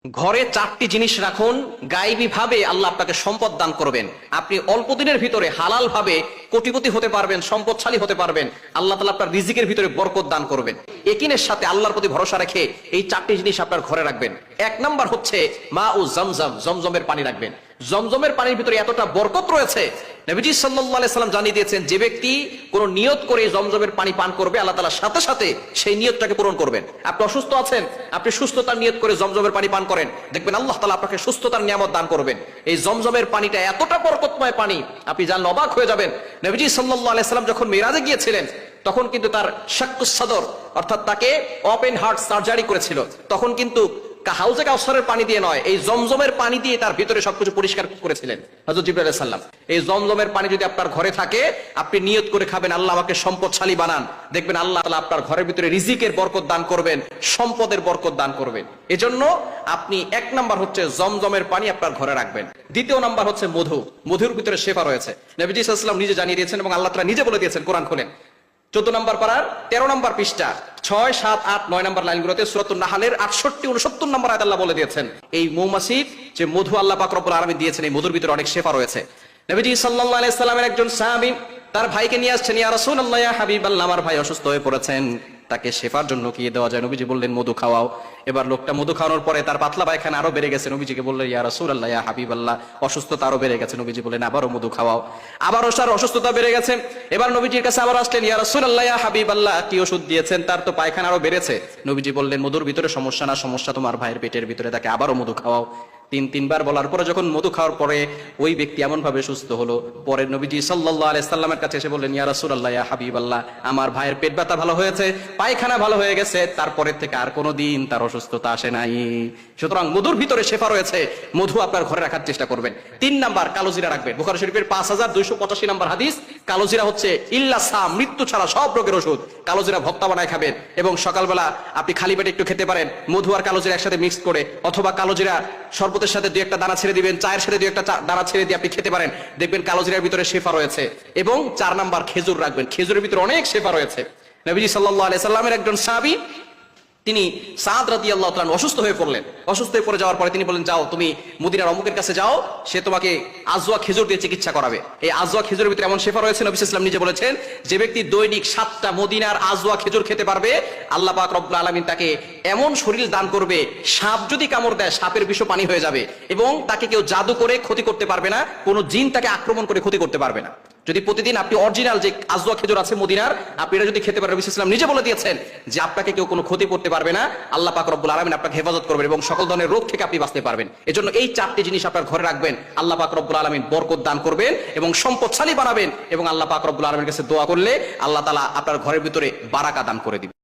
ঘরে চারটি জিনিস রাখুন, গায়েবী ভাবে আল্লাহ আপনাকে সম্পদ দান করবেন। আপনি অল্প দিনের ভিতরে হালাল ভাবে কোটিপতি হতে পারবেন, সম্পদশালী হতে পারবেন। আল্লাহ তাআলা আপনার রিজিকের ভিতরে বরকত দান করবেন। একিনের সাথে আল্লাহর প্রতি ভরসা রেখে এই চারটি জিনিস আপনার ঘরে রাখবেন। এক নাম্বার হচ্ছে মা ও জমজম, জমজমের পানি রাখবেন। জমজমের পানির ভিতরে এতটা বরকত রয়েছে, নবীজি সাল্লাল্লাহু আলাইহি সাল্লাম জানিয়ে দিয়েছেন, যে ব্যক্তি কোন নিয়ত করে জমজমের পানি পান করবে, আল্লাহ তাআলা সাথে সাথে সেই নিয়তটাকে পূরণ করবেন। আপনি অসুস্থ আছেন, আপনি সুস্থতার নিয়ত করে জমজমের পানি পান করেন, দেখবেন আল্লাহ তাআলা আপনাকে সুস্থতার নিয়ামত দান করবেন। এই জমজমের পানিটা এতটা বরকতময় পানি, আপনি জানলে অবাক হয়ে যাবেন। নবীজি সাল্লাল্লাহু আলাইহি সাল্লাম যখন মিরাজে গিয়েছিলেন, তখন কিন্তু তার শাক্কুস সাদর, অর্থাৎ তাকে ওপেন হার্ট সার্জারি করেছিল। তখন কিন্তু হাউজে কাউসারের পানি দিয়ে নয়, এই জমজমের পানি দিয়ে তার ভিতরে সবকিছু পরিষ্কার করেছিলেন হযরত জিবরাইল আলাইহিস সালাম। এই জমজমের পানি যদি আপনার ঘরে থাকে, আপনি নিয়ত করে খাবেন, আল্লাহ আমাকে সম্পদশালী বানান, দেখবেন আল্লাহ তাআলা আপনার ঘরের ভিতরে রিজিকের বরকত দান করবেন, সম্পদের বরকত দান করবেন। এজন্য আপনি এক নাম্বার হচ্ছে জমজমের পানি আপনার ঘরে রাখবেন। দ্বিতীয় নাম্বার হচ্ছে মধু। মধুর ভিতরে শেফা রয়েছে, নবীজি সাল্লাল্লাহু আলাইহি ওয়াসাল্লাম নিজে জানিয়ে দিয়েছেন এবং আল্লাহ তাআলা নিজে বলে দিয়েছেন। কোরআন খোলেন 14 নম্বর পারার 13 নম্বর পৃষ্ঠা 6, 7, 8, 9 নম্বর লাইনগুলোতে সূরাতুন নাহলের 68, 69 নম্বর আয়াত আল্লাহ বলে দিয়েছেন, এই মৌমাছির যে মধু আল্লাহ পাক রব্বুল আলামিন দিয়েছেন, এই মধুর ভিতরে অনেক শেফা রয়েছে। নবীজি সাল্লাল্লাহু আলাইহি সাল্লামের একজন সাহাবী তার ভাইকে নিয়ে আসছেন, ইয়া রাসূলুল্লাহ, ইয়া হাবিবাল্লাহ, আমার ভাই অসুস্থ হয়ে পড়েছেন, তাকে শেফার জন্য কি দেওয়া যায়? নবীজি বললেন মধু খাওয়াও। এবার লোকটা মধু খাওয়ানোর পরে তার পাতলা পায়খানা আরো বেড়ে গেছে। নবীজিকে বললেন, ইয়া রাসূলুল্লাহ, ইয়া হাবিবাল্লাহ, অসুস্থতা আরো বেড়ে গেছে। নবীজি বললেন আবারও মধু খাওয়াও। আবারও তার অসুস্থতা বেড়ে গেছে। এবার নবীজির কাছে আবার আসলেন, ইয়া রাসূলুল্লাহ, ইয়া হাবিবাল্লাহ, কি ওষুধ দিয়েছেন? তার তো পায়খানা আরো বেড়েছে। নবীজি বললেন মধুর ভিতরে সমস্যা না, সমস্যা তোমার ভাইয়ের পেটের ভিতরে, তাকে আবারও মধু খাওয়াও। তিনবার বলার পরে যখন মধু খাওয়ার পরে ওই ব্যক্তি এমন ভাবে সুস্থ হলো, পরে নবীজি সাল্লাল্লাহু আলাইহি সাল্লামের কাছে এসে বললেন, ইয়া রাসূলুল্লাহ, ইয়া হাবিবাল্লাহ, আমার ভাইয়ের পেট ব্যথা ভালো হয়েছে, পায়খানা ভালো হয়ে গেছে, তারপরের থেকে আর কোনোদিন তার অসুস্থতা আসে নাই। সুতরাং মধুর ভিতরে শেফা রয়েছে, মধু আপনার ঘরে রাখার চেষ্টা করবেন। 3 নাম্বার কালোজিরা রাখবেন। বুখারী শরীফের 5285 নম্বর হাদিস, কালোজিরা হচ্ছে ইল্লা সাম, মৃত্যু ছাড়া সব রোগের ওষুধ। কালোজিরা ভর্তা বানায় খাবেন এবং সকালবেলা আপনি খালি পেটে একটু খেতে পারেন, মধু আর কালোজিরা একসাথে মিক্স করে, অথবা কালোজিরা শরবতের সাথে 2-1টা দানা ছেড়ে দিবেন, চায়ের সাথে 2-1টা দানা ছেড়ে দিয়ে আপনি খেতে পারেন, দেখবেন কালোজিরার ভিতরে শেফা রয়েছে। এবং 4 নাম্বার খেজুর রাখবেন, খেজুরের ভিতরে অনেক শেফা রয়েছে। নবীজি সাল্লাল্লাহু আলাইহি সাল্লামের একজন সাহাবী, তিনি সাদ রাদিয়াল্লাহু তাআলা অসুস্থ হয়ে পড়লেন। অসুস্থ হয়ে পড়ে যাওয়ার পরে তিনি বলেন, যাও তুমি মদিনার অমুকের কাছে যাও, সে তোমাকে আজওয়া খেজুর দিয়ে চিকিৎসা করাবে। এই আজওয়া খেজুরের ভিতরে এমন শেফা রয়েছে, নবী সাল্লাল্লাহু আলাইহি ওয়াসাল্লাম নিজে বলেছেন, যে ব্যক্তি দৈনিক 7টা মদিনার আজওয়া খেজুর খেতে পারবে, আল্লাহ পাক রব্বুল আলামিন তাকে এমন শরীর দান করবে, সাপ যদি কামড় দেয় সাপের বিষ পানি হয়ে যাবে, এবং তাকে কেউ জাদু করে ক্ষতি করতে পারবে না, কোনো জিন তাকে আক্রমণ করে ক্ষতি করতে পারবে না। যদি প্রতিদিন আপনি অরিজিনাল যে আজওয়া খেজুর আছে মদিনার, আপনি এটা যদি খেতে পারেন, নবী সাল্লাল্লাহু আলাইহি ওয়াসাল্লাম নিজে বলে দিয়েছেন যে আপনাকে কেউ কোনো ক্ষতি করতে পারবে না, আল্লাহ পাক রব্বুল আলামিন আপনাকে হেফাজত করবেন এবং সকল ধরনের রোগ থেকে আপনি বাঁচতে পারবেন। এজন্য এই 4টি জিনিস আপনার ঘরে রাখবেন, আল্লাহ পাক রব্বুল আলামিন বরকত দান করবেন এবং সম্পদশালী বানাবেন, এবং আল্লাহ পাক রব্বুল আলামিনের কাছে দোয়া করলে আল্লাহ তাআলা আপনার ঘরের ভিতরে বারাকা দান করে দিবেন।